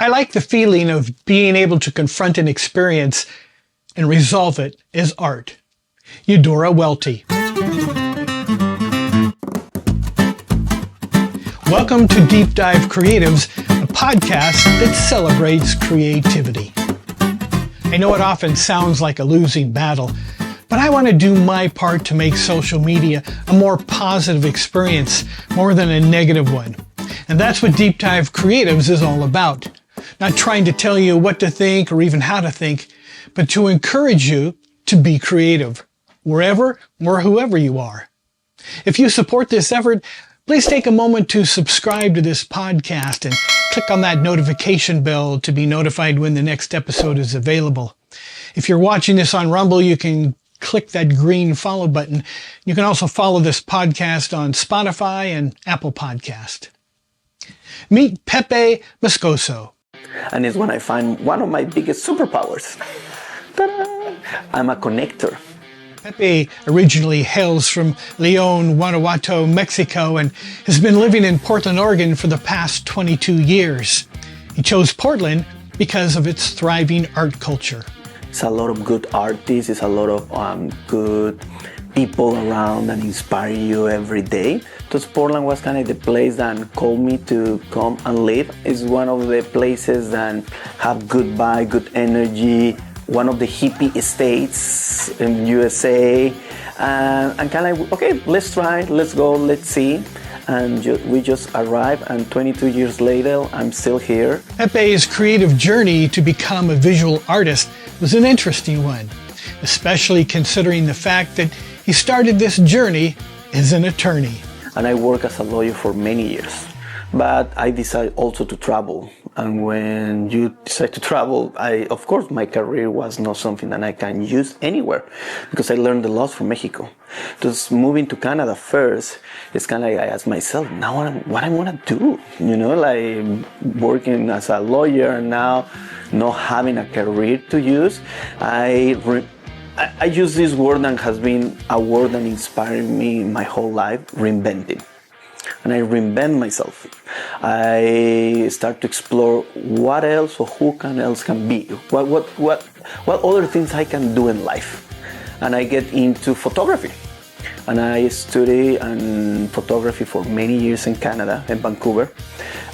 I like the feeling of being able to confront an experience and resolve it as art. Eudora Welty. Welcome to Deep Dive Creatives, a podcast that celebrates creativity. I know it often sounds like a losing battle, but I want to do my part to make social media a more positive experience more than a negative one. And that's what Deep Dive Creatives is all about. Not trying to tell you what to think or even how to think, but to encourage you to be creative, wherever or whoever you are. If you support this effort, please take a moment to subscribe to this podcast and click on that notification bell to be notified when the next episode is available. If you're watching this on Rumble, you can click that green follow button. You can also follow this podcast on Spotify and Apple Podcast. Meet Pepe Moscoso. And it's when I find one of my biggest superpowers. Ta-da! I'm a connector. Pepe originally hails from León, Guanajuato, Mexico, and has been living in Portland, Oregon for the past 22 years. He chose Portland because of its thriving art culture. It's a lot of good artists, it's a lot of good people around that inspire you every day. Because Portland was kind of the place that called me to come and live. It's one of the places that have good vibe, good energy, one of the hippie states in USA. And kind of like, okay, let's try, let's go, let's see. And we just arrived, and 22 years later, I'm still here. Pepe's creative journey to become a visual artist was an interesting one, especially considering the fact that he started this journey as an attorney. And I worked as a lawyer for many years. But I decided also to travel. And when you decide to travel, of course, my career was not something that I can use anywhere because I learned a lot from Mexico. Just moving to Canada first, it's kind of like I asked myself, now what I want to do? You know, like working as a lawyer and now not having a career to use. I use this word that has been a word that inspired me my whole life, reinventing. And I reinvent myself. I start to explore what else or who else can be. What other things I can do in life. And I get into photography. And I study photography for many years in Canada, in Vancouver.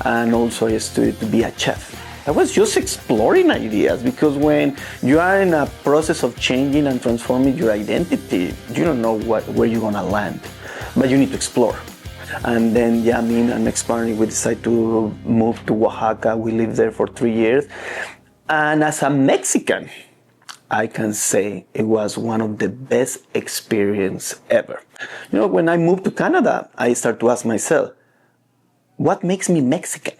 And also I studied to be a chef. I was just exploring ideas because when you are in a process of changing and transforming your identity, you don't know where you're gonna land, but you need to explore. And then, me and my ex-partner, we decided to move to Oaxaca. We lived there for 3 years. And as a Mexican, I can say it was one of the best experiences ever. You know, when I moved to Canada, I started to ask myself, what makes me Mexican?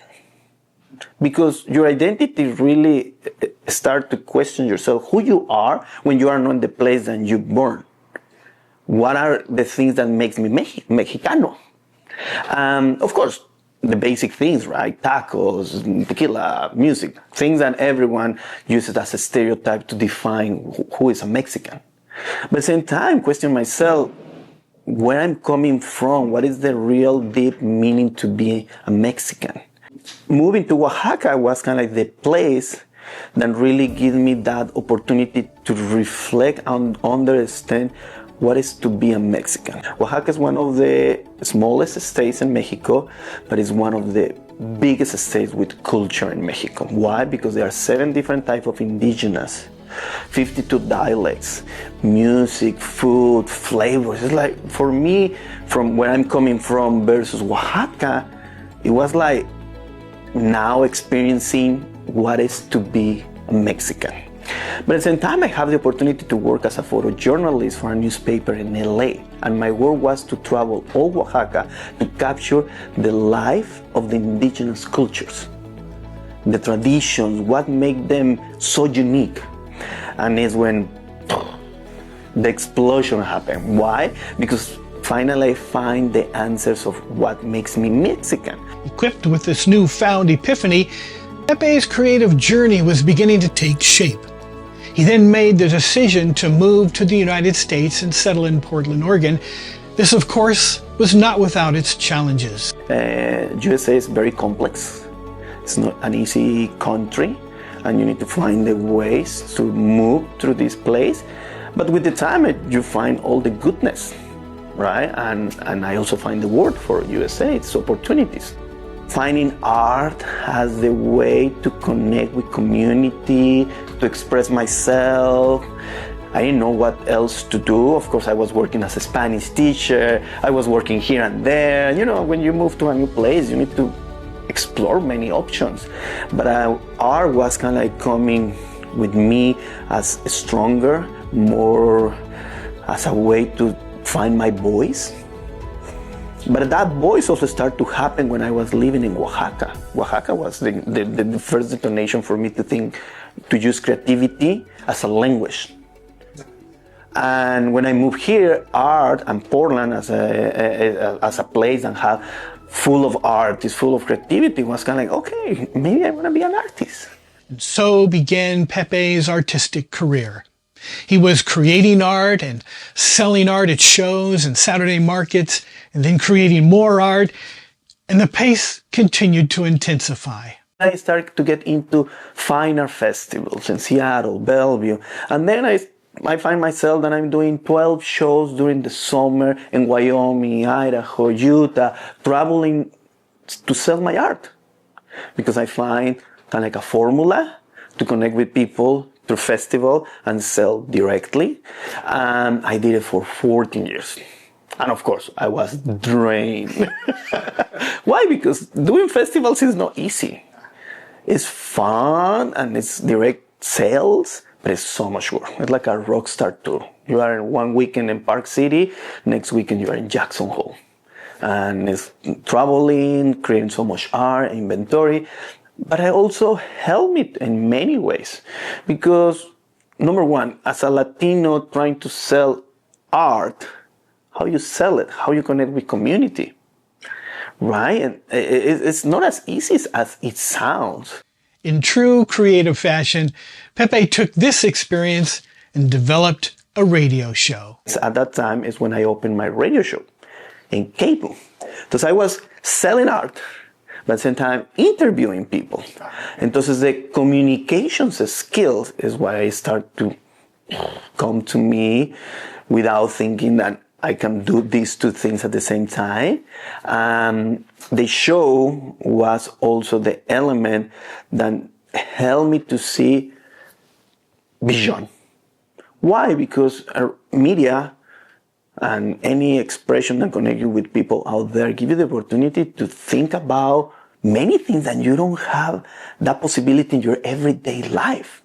Because your identity really start to question yourself who you are when you are not in the place that you're born. What are the things that makes me Mexicano? Of course, the basic things, right? Tacos, tequila, music, things that everyone uses as a stereotype to define who is a Mexican. But at the same time, question myself, where I'm coming from, what is the real deep meaning to be a Mexican? Moving to Oaxaca was kind of like the place that really gave me that opportunity to reflect and understand what is to be a Mexican. Oaxaca is one of the smallest states in Mexico, but it's one of the biggest states with culture in Mexico. Why? Because there are 7 different types of indigenous, 52 dialects, music, food, flavors. It's like, for me, from where I'm coming from versus Oaxaca, it was like now experiencing what is to be a Mexican. But at the same time, I have the opportunity to work as a photojournalist for a newspaper in LA. And my work was to travel all Oaxaca to capture the life of the indigenous cultures, the traditions, what makes them so unique. And it's when the explosion happened. Why? Because finally I find the answers of what makes me Mexican. Equipped with this newfound epiphany, Pepe's creative journey was beginning to take shape. He then made the decision to move to the United States and settle in Portland, Oregon. This, of course, was not without its challenges. USA is very complex. It's not an easy country, and you need to find the ways to move through this place. But with the time, you find all the goodness, right? And I also find the word for USA, it's opportunities. Finding art as the way to connect with community, to express myself. I didn't know what else to do. Of course, I was working as a Spanish teacher. I was working here and there. You know, when you move to a new place, you need to explore many options. But art was kind of like coming with me as stronger, more as a way to find my voice. But that voice also started to happen when I was living in Oaxaca. Oaxaca was the first detonation for me to think, to use creativity as a language. And when I moved here, art and Portland as a place and have full of art, is full of creativity, was kind of like, okay, maybe I want to be an artist. So began Pepe's artistic career. He was creating art and selling art at shows and Saturday markets, and then creating more art, and the pace continued to intensify. I started to get into fine art festivals in Seattle, Bellevue, and then I find myself that I'm doing 12 shows during the summer in Wyoming, Idaho, Utah, traveling to sell my art. Because I find kind of like a formula to connect with people through festival and sell directly. And I did it for 14 years. And of course, I was drained. Why? Because doing festivals is not easy. It's fun and it's direct sales, but it's so much work. It's like a rock star tour. You are one weekend in Park City, next weekend you are in Jackson Hole. And it's traveling, creating so much art, inventory. But I also help it in many ways. Because, number one, as a Latino trying to sell art, how you sell it, how you connect with community, right? And it's not as easy as it sounds. In true creative fashion, Pepe took this experience and developed a radio show. At that time is when I opened my radio show in cable. Because I was selling art, but at the same time interviewing people. Entonces the communications skills is what I start to come to me without thinking that I can do these two things at the same time. The show was also the element that helped me to see beyond. Why? Because media and any expression that connects you with people out there give you the opportunity to think about many things that you don't have that possibility in your everyday life.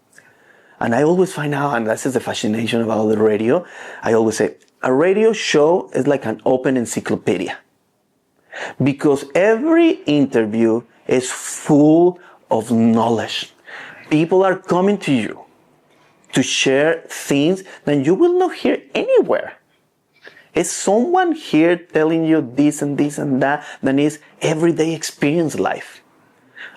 And I always find out, and that's just the fascination about the radio, I always say, a radio show is like an open encyclopedia. Because every interview is full of knowledge. People are coming to you to share things that you will not hear anywhere. It's someone here telling you this and this and that is everyday experience life.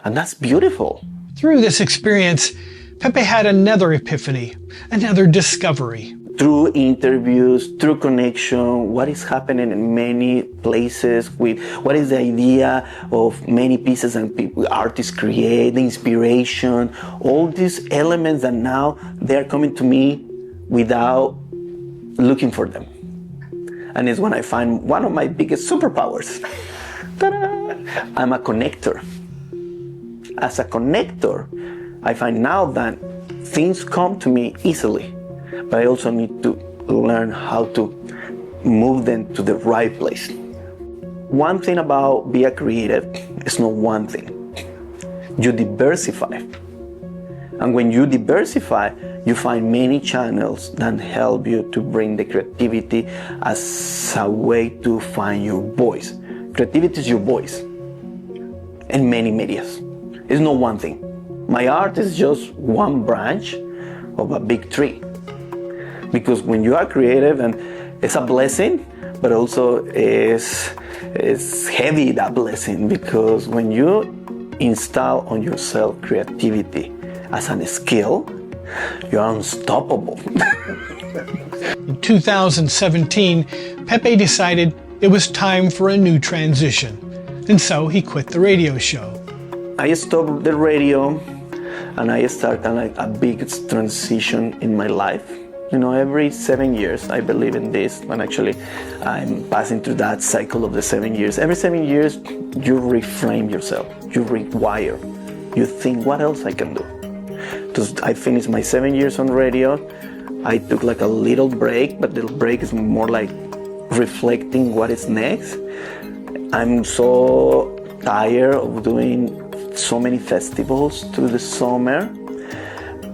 And that's beautiful. Through this experience, Pepe had another epiphany, another discovery. Through interviews, through connection, what is happening in many places with what is the idea of many pieces and people, artists create, the inspiration, all these elements that now they're coming to me without looking for them. And it's when I find one of my biggest superpowers. Ta-da! I'm a connector. As a connector, I find now that things come to me easily. But I also need to learn how to move them to the right place. One thing about being a creative is not one thing. You diversify. And when you diversify, you find many channels that help you to bring the creativity as a way to find your voice. Creativity is your voice in many medias. It's not one thing. My art is just one branch of a big tree. Because when you are creative, and it's a blessing, but also it's heavy, that blessing, because when you install on yourself creativity as a skill, you're unstoppable. In 2017, Pepe decided it was time for a new transition, and so he quit the radio show. I stopped the radio and I started kind of like a big transition in my life. You know, every 7 years, I believe in this, and actually I'm passing through that cycle of the 7 years. Every 7 years, you reframe yourself, you rewire, you think, what else I can do? So I finished my 7 years on radio. I took like a little break, but the break is more like reflecting what is next. I'm so tired of doing so many festivals through the summer,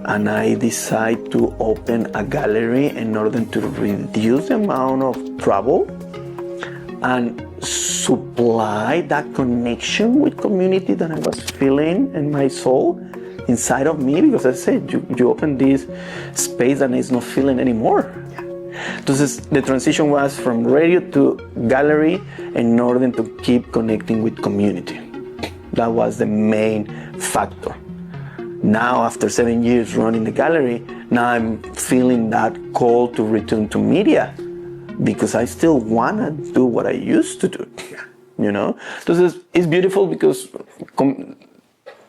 and I decide to open a gallery in order to reduce the amount of travel and supply that connection with community that I was feeling in my soul, inside of me, because I said, you open this space that is not feeling anymore. Entonces, the transition was from radio to gallery in order to keep connecting with community. That was the main factor. Now, after 7 years running the gallery, now I'm feeling that call to return to media because I still want to do what I used to do, you know? So it's beautiful because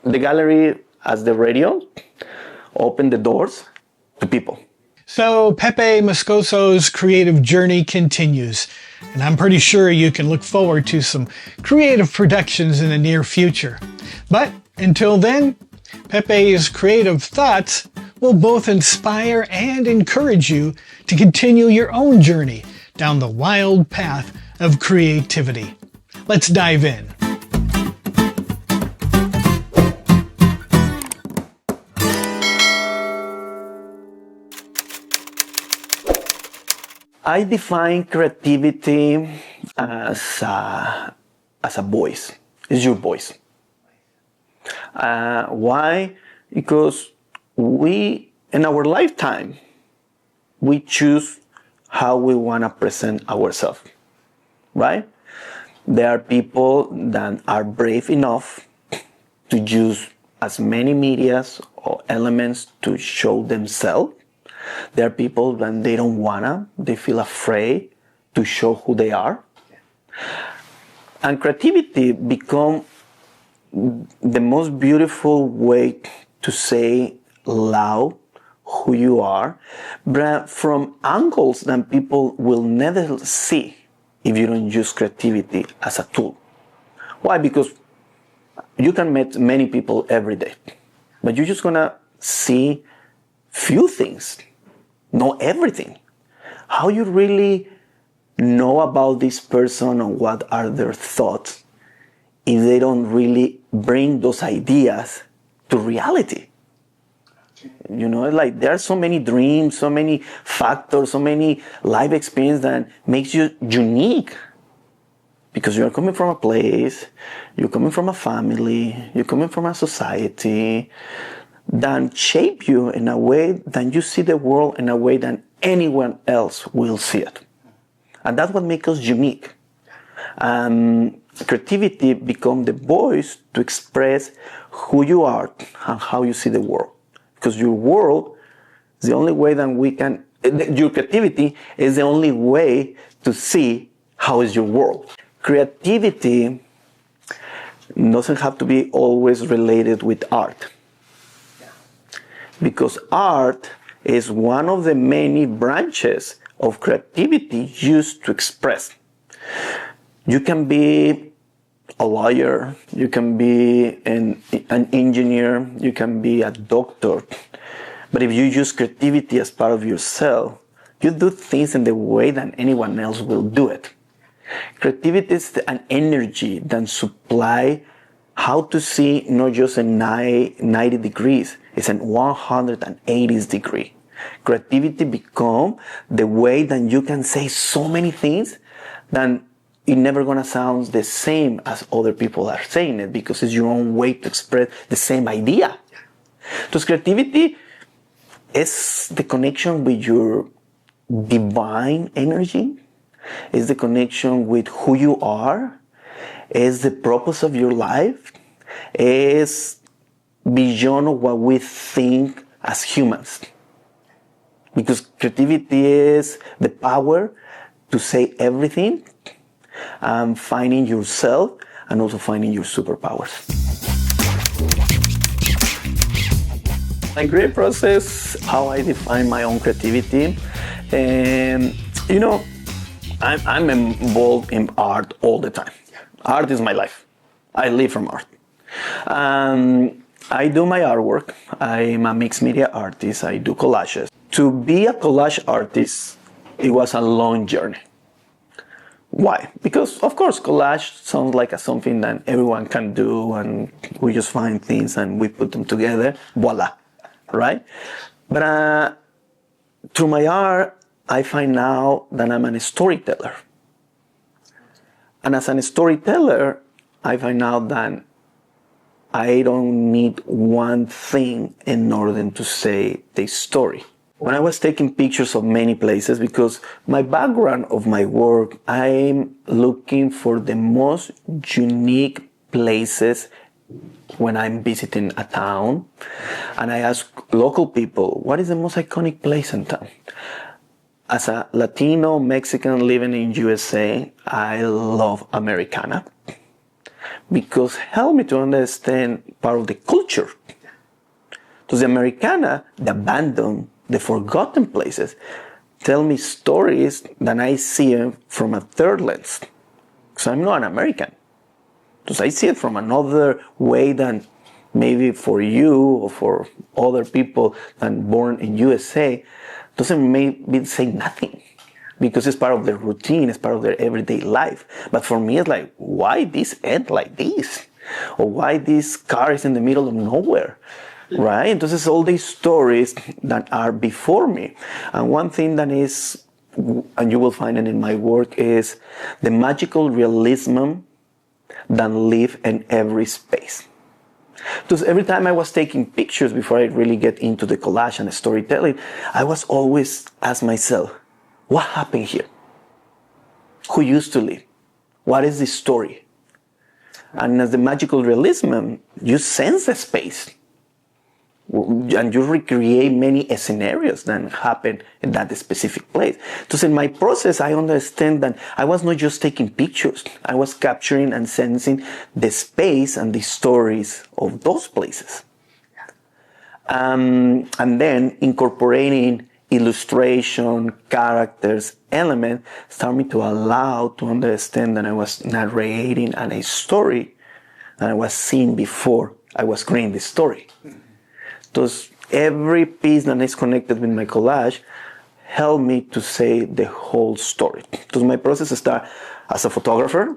the gallery, as the radio, opened the doors to people. So Pepe Moscoso's creative journey continues, and I'm pretty sure you can look forward to some creative productions in the near future. But until then, Pepe's creative thoughts will both inspire and encourage you to continue your own journey down the wild path of creativity. Let's dive in. I define creativity as a voice. It's your voice. Why? Because we, in our lifetime, we choose how we want to present ourselves, right? There are people that are brave enough to use as many medias or elements to show themselves. There are people that they don't wanna, they feel afraid to show who they are. And creativity become the most beautiful way to say loud who you are, but from angles that people will never see if you don't use creativity as a tool. Why? Because you can meet many people every day, but you're just gonna see few things, not everything. How you really know about this person or what are their thoughts if they don't really bring those ideas to reality? You know, like there are so many dreams, so many factors, so many life experience that makes you unique. Because you're coming from a place, you're coming from a family, you're coming from a society that shape you in a way that you see the world in a way that anyone else will see it. And that's what makes us unique. Creativity becomes the voice to express who you are and how you see the world. Because your world is the only way that your creativity is the only way to see how is your world. Creativity doesn't have to be always related with art. Because art is one of the many branches of creativity used to express. You can be a lawyer, you can be an engineer, you can be a doctor. But if you use creativity as part of yourself, you do things in the way that anyone else will do it. Creativity is an energy that supplies how to see not just a 90 degrees, it's a 180 degree. Creativity becomes the way that you can say so many things that it's never gonna sound the same as other people are saying it because it's your own way to express the same idea. So creativity is the connection with your divine energy, is the connection with who you are, is the purpose of your life, is beyond what we think as humans. Because creativity is the power to say everything, finding yourself, and also finding your superpowers. My creative process, how I define my own creativity, and I'm involved in art all the time. Art is my life. I live from art. I do my artwork. I'm a mixed media artist. I do collages. To be a collage artist, it was a long journey. Why? Because, of course, collage sounds like something that everyone can do, and we just find things and we put them together. Voila. Right? But through my art, I find now that I'm a storyteller. And as a storyteller, I find out that I don't need one thing in order to say the story. When I was taking pictures of many places, because my background of my work, I'm looking for the most unique places when I'm visiting a town. And I ask local people, what is the most iconic place in town? As a Latino Mexican living in USA, I love Americana, because help me to understand part of the culture. So the Americana, the abandoned, the forgotten places, tell me stories that I see from a third lens. Because I'm not an American. Because I see it from another way than maybe for you or for other people than born in USA. Doesn't maybe say nothing. Because it's part of their routine, it's part of their everyday life. But for me, it's like, why this end like this? Or why this car is in the middle of nowhere? Right? Entonces, all these stories that are before me. And one thing that is, and you will find it in my work, is the magical realism that live in every space. Because every time I was taking pictures before I really get into the collage and the storytelling, I was always ask myself, what happened here? Who used to live? What is the story? And as the magical realism, you sense the space. And you recreate many scenarios that happen in that specific place. So in my process, I understand that I was not just taking pictures. I was capturing and sensing the space and the stories of those places. And then incorporating illustration, characters, elements, start me to allow to understand that I was narrating a story that I was seeing before I was creating the story. Because every piece that is connected with my collage helped me to say the whole story. Because my process started as a photographer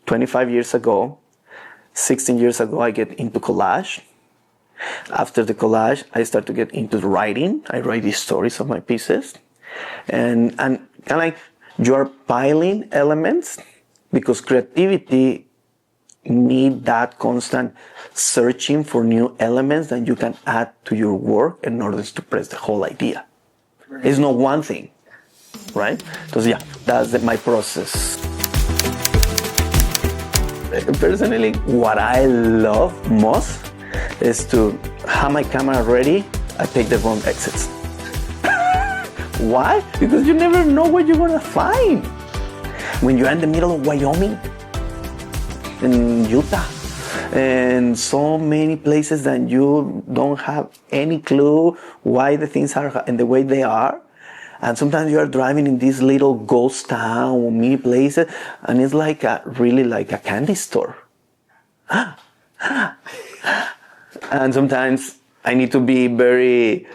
25 years ago. 16 years ago, I get into collage. After the collage, I start to get into writing. I write the stories of my pieces. And kind of like you are piling elements, because creativity need that constant searching for new elements that you can add to your work in order to press the whole idea. It's not one thing, right? So yeah, that's my process. Personally, what I love most is to have my camera ready. I take the wrong exits. Why? Because you never know what you're gonna find. When you're in the middle of Wyoming, in Utah, and so many places that you don't have any clue why the things are in the way they are. And sometimes you are driving in this little ghost town or mini places, and it's like really like a candy store. And sometimes I need to be very,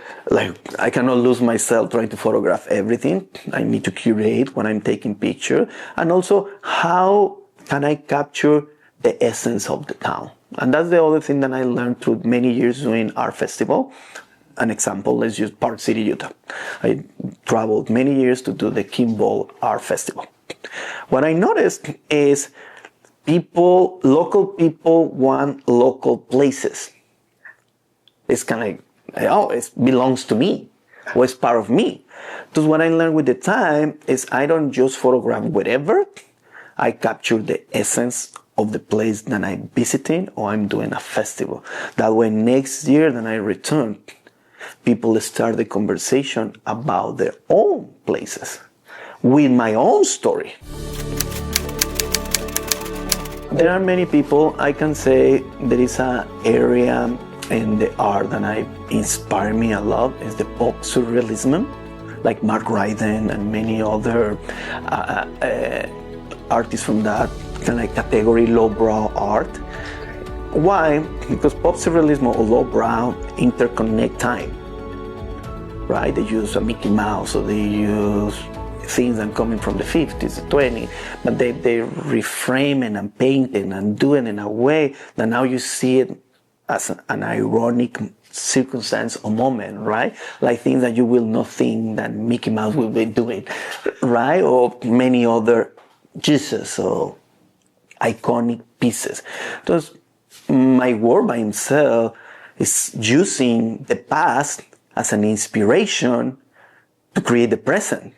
I cannot lose myself trying to photograph everything. I need to curate when I'm taking pictures. And also, how can I capture the essence of the town? And that's the other thing that I learned through many years doing art festival. An example, let's use Park City, Utah. I traveled many years to do the Kimball Art Festival. What I noticed is local people want local places. It's kind of like, it belongs to me, or it's part of me. Because what I learned with the time is I don't just photograph whatever, I capture the essence of the place that I'm visiting or I'm doing a festival. That way next year when I return, people start the conversation about their own places with my own story. There are many people, I can say there is an area in the art that I inspire me a lot is the pop surrealism, like Mark Ryden and many other artists from that kind of category, lowbrow art. Why? Because pop surrealism or lowbrow interconnect time, right? They use a Mickey Mouse, or they use things that are coming from the 50s, the 20s, but they reframe it and paint it and do it in a way that now you see it as an ironic circumstance or moment, right? Like things that you will not think that Mickey Mouse will be doing, right? Or many other Jesus or iconic pieces. Because my work by himself is using the past as an inspiration to create the present.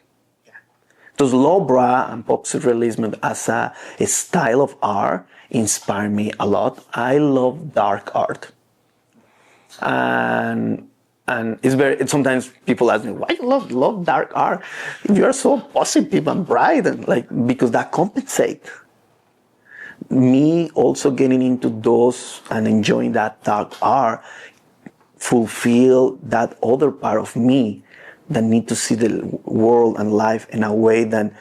Those lowbrow and pop surrealism as a style of art inspire me a lot. I love dark art. And it's very, sometimes people ask me, why you love dark art? If you're so positive and bright, and because that compensates. Me also getting into those and enjoying that dark art fulfill that other part of me that need to see the world and life in a way that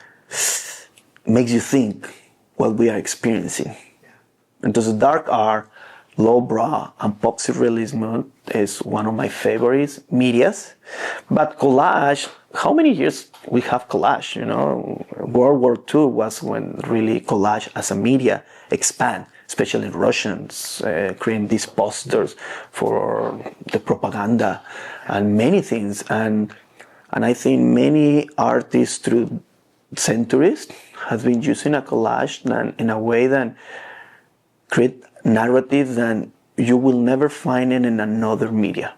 makes you think what we are experiencing. And so dark art, lowbrow, and pop surrealism is one of my favorites medias. But collage, how many years we have collage? World War II was when really collage as a media expand, especially Russians creating these posters for the propaganda and many things. And I think many artists through centuries have been using a collage in a way that create narratives that you will never find it in another media,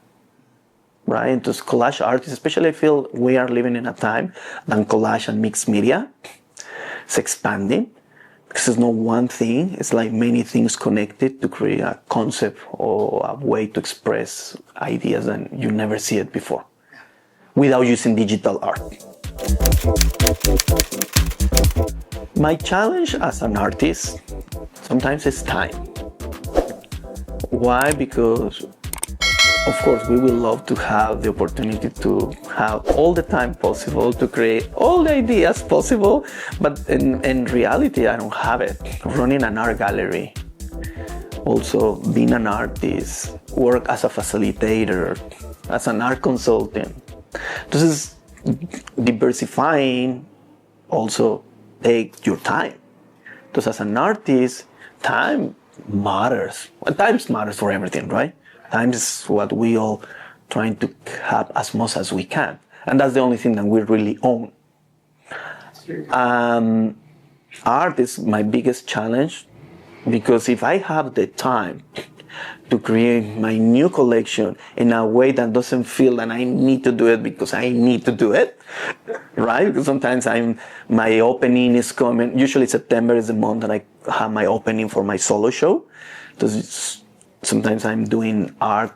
right? And those collage artists, especially I feel we are living in a time that collage and mixed media is expanding, because it's not one thing, it's like many things connected to create a concept or a way to express ideas and you never see it before without using digital art. My challenge as an artist sometimes is time. Why? Because of course we will love to have the opportunity to have all the time possible to create all the ideas possible, but in reality I don't have it. Running an art gallery, also being an artist, work as a facilitator, as an art consultant. This is diversifying also take your time. Because as an artist, time matters. Well, time matters for everything, right? Time is what we all trying to have as much as we can. And that's the only thing that we really own. Art is my biggest challenge, because if I have the time to create my new collection in a way that doesn't feel that I need to do it because I need to do it, right? Because sometimes my opening is coming. Usually September is the month that I have my opening for my solo show. Because sometimes I'm doing art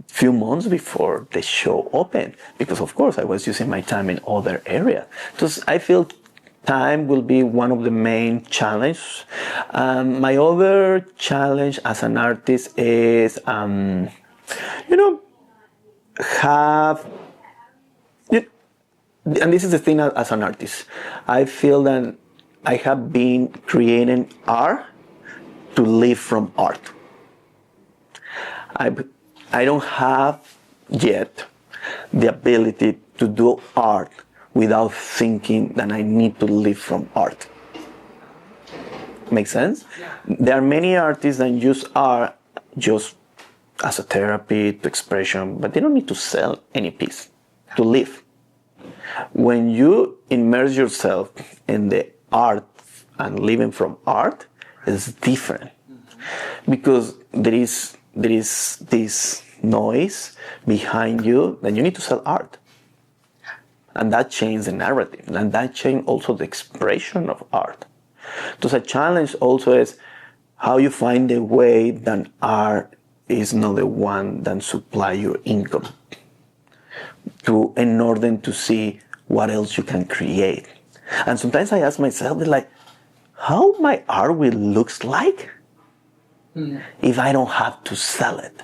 few months before the show opened, because of course I was using my time in other areas. So I feel time will be one of the main challenges. My other challenge as an artist is, and this is the thing as an artist, I feel that I have been creating art to live from art. I don't have yet the ability to do art without thinking that I need to live from art. Make sense? There are many artists that use art just as a therapy, to expression, but they don't need to sell any piece to live. When you immerse yourself in the art and living from art, it's different. Because there is this noise behind you that you need to sell art. And that changed the narrative, and that changed also the expression of art. So the challenge also is how you find a way that art is not the one that supply your income, in order to see what else you can create. And sometimes I ask myself, how my art will look like if I don't have to sell it.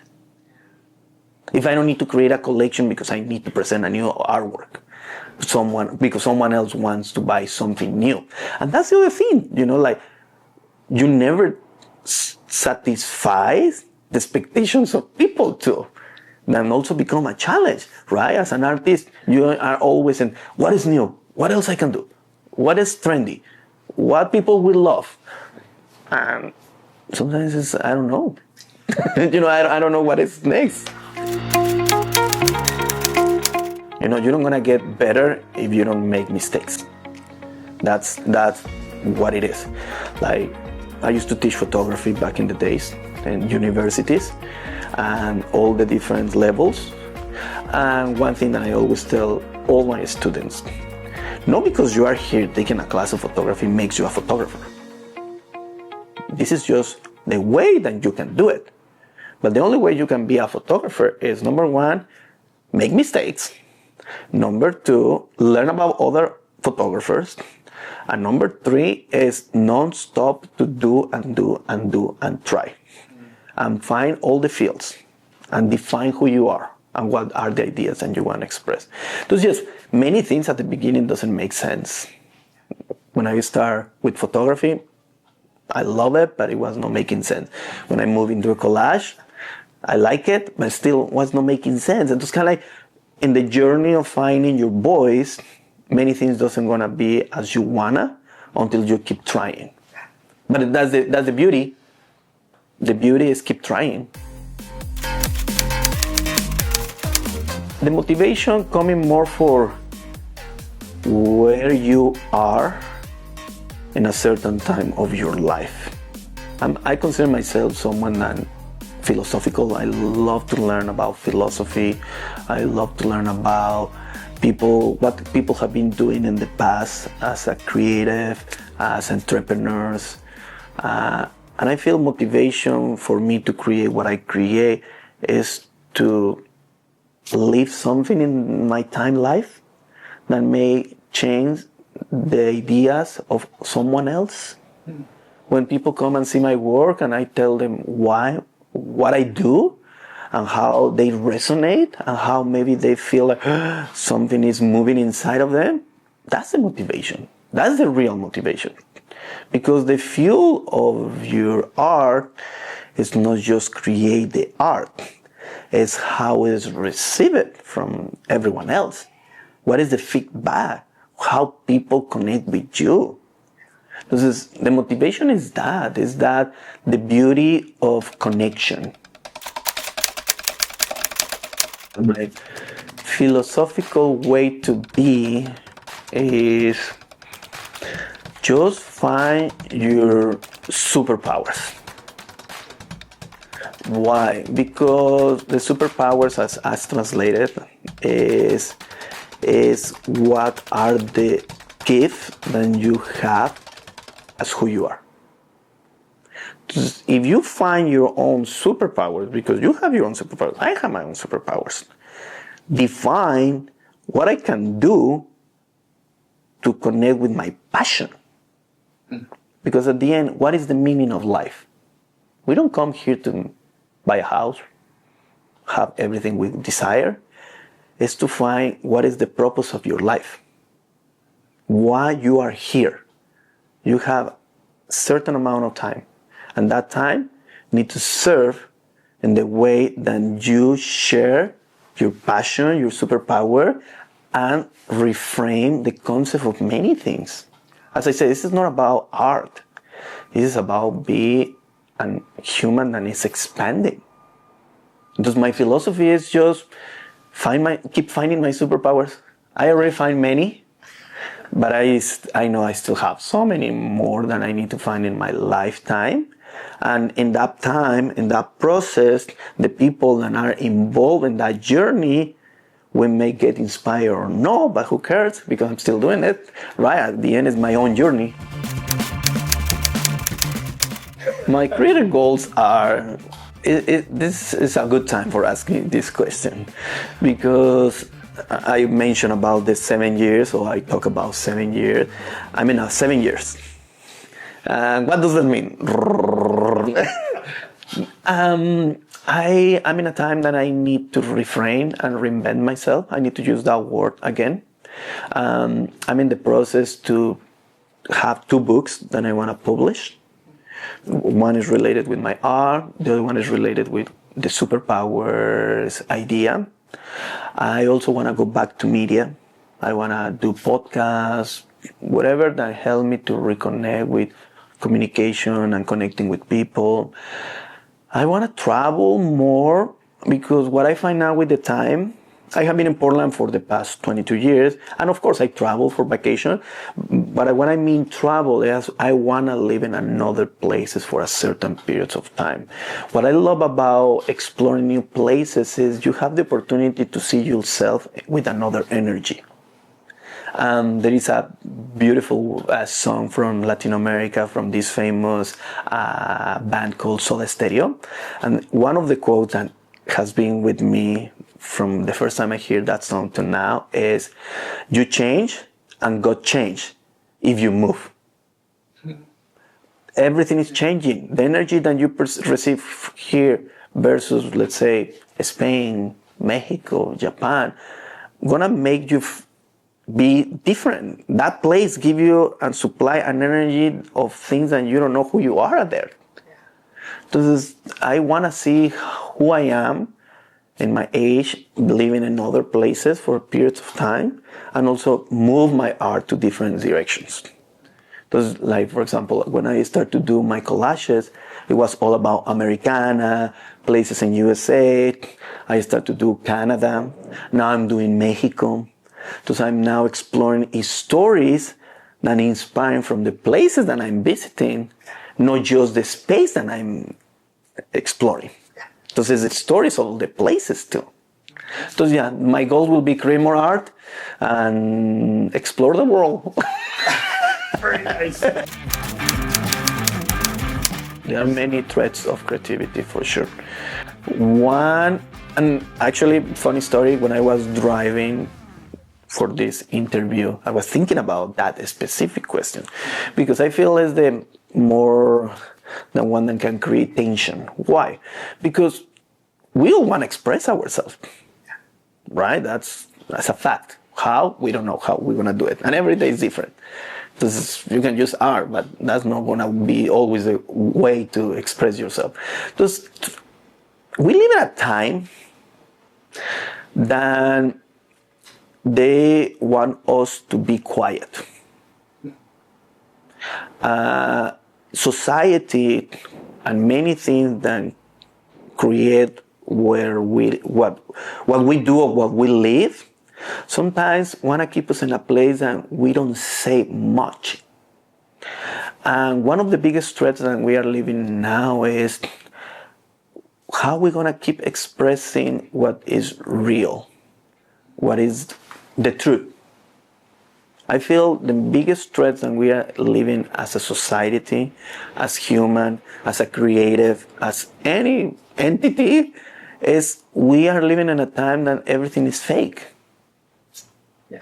If I don't need to create a collection because I need to present a new artwork, because someone else wants to buy something new. And that's the other thing, like you never satisfy the expectations of people too. Then also become a challenge, right? As an artist, you are always in, what is new? What else I can do? What is trendy? What people will love? And sometimes it's, I don't know. I don't know what is next. You're not gonna get better if you don't make mistakes. That's what it is. Like, I used to teach photography back in the days in universities and all the different levels. And one thing that I always tell all my students, not because you are here taking a class of photography makes you a photographer. This is just the way that you can do it. But the only way you can be a photographer is, number one, make mistakes. Number two, learn about other photographers. And number three is non-stop to do and try. And find all the fields and define who you are and what are the ideas that you want to express. There's just many things at the beginning doesn't make sense. When I start with photography, I love it, but it was not making sense. When I moved into a collage, I like it, but still was not making sense. And it's kind of like in the journey of finding your voice, many things doesn't gonna be as you wanna until you keep trying. But that's the beauty. The beauty is keep trying. The motivation coming more for where you are in a certain time of your life. I consider myself someone that philosophical. I love to learn about philosophy. I love to learn about what people have been doing in the past as a creative, as entrepreneurs. And I feel motivation for me to create what I create is to leave something in my time life that may change the ideas of someone else. When people come and see my work and I tell them what I do and how they resonate and how maybe they feel like something is moving inside of them, that's the motivation. That's the real motivation. Because the fuel of your art is not just create the art, it's how it's received from everyone else. What is the feedback? How people connect with you. The motivation is that the beauty of connection. My philosophical way to be is just find your superpowers. Why? Because the superpowers, as translated, is what are the gifts that you have as who you are. If you find your own superpowers, because you have your own superpowers, I have my own superpowers, define what I can do to connect with my passion. Because at the end, what is the meaning of life? We don't come here to buy a house, have everything we desire. It's to find what is the purpose of your life. Why you are here. You have a certain amount of time. And that time need to serve in the way that you share your passion, your superpower, and reframe the concept of many things. As I said, this is not about art. This is about being a human that is expanding. Because my philosophy is just keep finding my superpowers. I already find many, but I know I still have so many more that I need to find in my lifetime. And in that time, in that process, the people that are involved in that journey, we may get inspired or no, but who cares? Because I'm still doing it, right? At the end, it's my own journey. My creative goals are, this is a good time for asking this question, because I mentioned about the 7 years, or I talk about 7 years. I mean, 7 years. And what does that mean? I'm in a time that I need to refrain and reinvent myself. I need to use that word again. I'm in the process to have 2 books that I want to publish. One is related with my art. The other one is related with the superpowers idea. I also want to go back to media. I want to do podcasts, whatever that help me to reconnect with communication and connecting with people. I want to travel more because what I find out with the time, I have been in Portland for the past 22 years, and of course I travel for vacation, but what I mean travel is I want to live in another places for a certain periods of time. What I love about exploring new places is you have the opportunity to see yourself with another energy. There is a beautiful song from Latin America from this famous band called Soda Stereo. And one of the quotes that has been with me from the first time I hear that song to now is, you change and God change if you move. Everything is changing. The energy that you receive here versus, let's say, Spain, Mexico, Japan, gonna make you be different. That place give you and supply an energy of things that you don't know who you are there. So I want to see who I am in my age, living in other places for periods of time, and also move my art to different directions. Because, like, for example, when I started to do my collages, it was all about Americana, places in USA. I started to do Canada. Now I'm doing Mexico. So I'm now exploring stories that inspire from the places that I'm visiting, not just the space that I'm exploring. So it's the stories of the places too. So yeah, my goal will be create more art and explore the world. Very nice. There are many threads of creativity for sure. One, and actually, funny story, when I was driving for this interview, I was thinking about that specific question because I feel it's the more the one that can create tension. Why? Because we all want to express ourselves, right? That's a fact. How? We don't know how we're going to do it. And every day is different. You can use art, but that's not going to be always a way to express yourself. We live in a time that they want us to be quiet. Society and many things that create where what we do or what we live sometimes want to keep us in a place that we don't say much. And one of the biggest threats that we are living now is how we're going to keep expressing what is real, what is the truth. I feel the biggest threat that we are living as a society, as human, as a creative, as any entity, is we are living in a time that everything is fake. Yeah.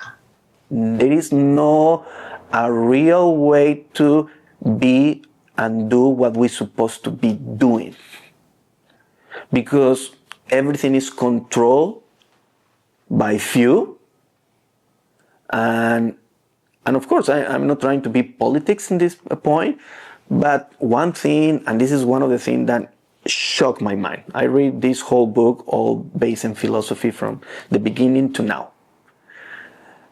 There is no a real way to be and do what we're supposed to be doing. Because everything is controlled by few. And of course, I'm not trying to be politics in this point, but one thing, and this is one of the things that shocked my mind. I read this whole book, all based in philosophy from the beginning to now.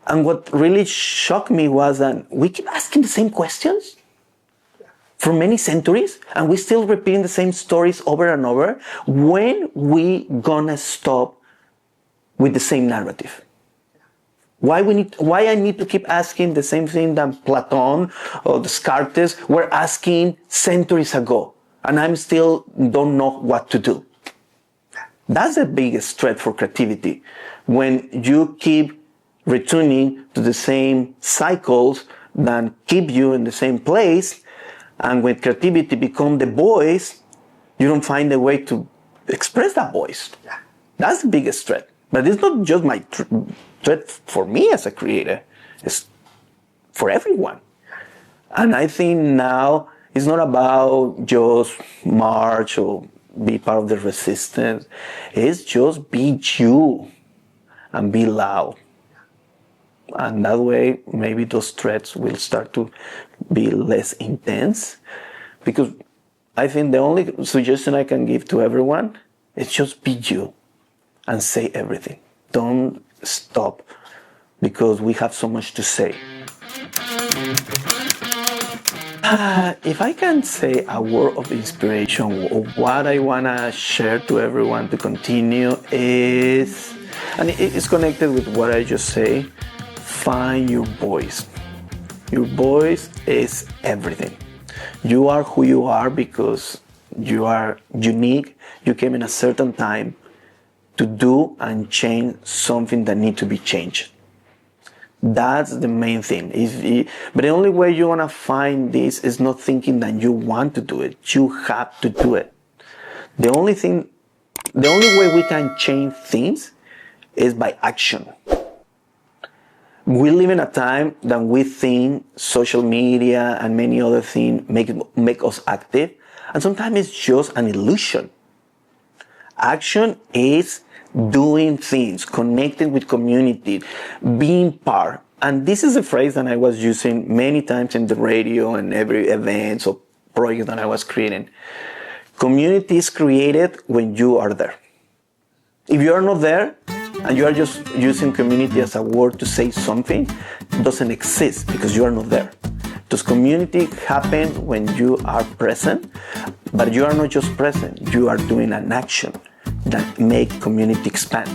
And what really shocked me was that we keep asking the same questions for many centuries, and we still repeating the same stories over and over. When we gonna stop with the same narrative? Why I need to keep asking the same thing that Platon or Descartes were asking centuries ago, and I'm still don't know what to do. That's the biggest threat for creativity. When you keep returning to the same cycles that keep you in the same place, and when creativity becomes the voice, you don't find a way to express that voice. That's the biggest threat. But it's not just my threat for me as a creator. It's for everyone. And I think now it's not about just March or be part of the resistance. It's just be you and be loud. And that way, maybe those threats will start to be less intense. Because I think the only suggestion I can give to everyone is just be you and say everything. Don't stop, because we have so much to say. If I can say a word of inspiration, or what I want to share to everyone to continue is, and it's connected with what I just say, find your voice. Your voice is everything. You are who you are because you are unique. You came in a certain time to do and change something that needs to be changed. That's the main thing. But the only way you want to find this is not thinking that you want to do it. You have to do it. The only way we can change things is by action. We live in a time that we think social media and many other things make us active, and sometimes it's just an illusion. Action is doing things, connecting with community, being part. And this is a phrase that I was using many times in the radio and every event or project that I was creating. Community is created when you are there. If you are not there, and you are just using community as a word to say something, it doesn't exist because you are not there. Because community happens when you are present, but you are not just present, you are doing an action that make community expand.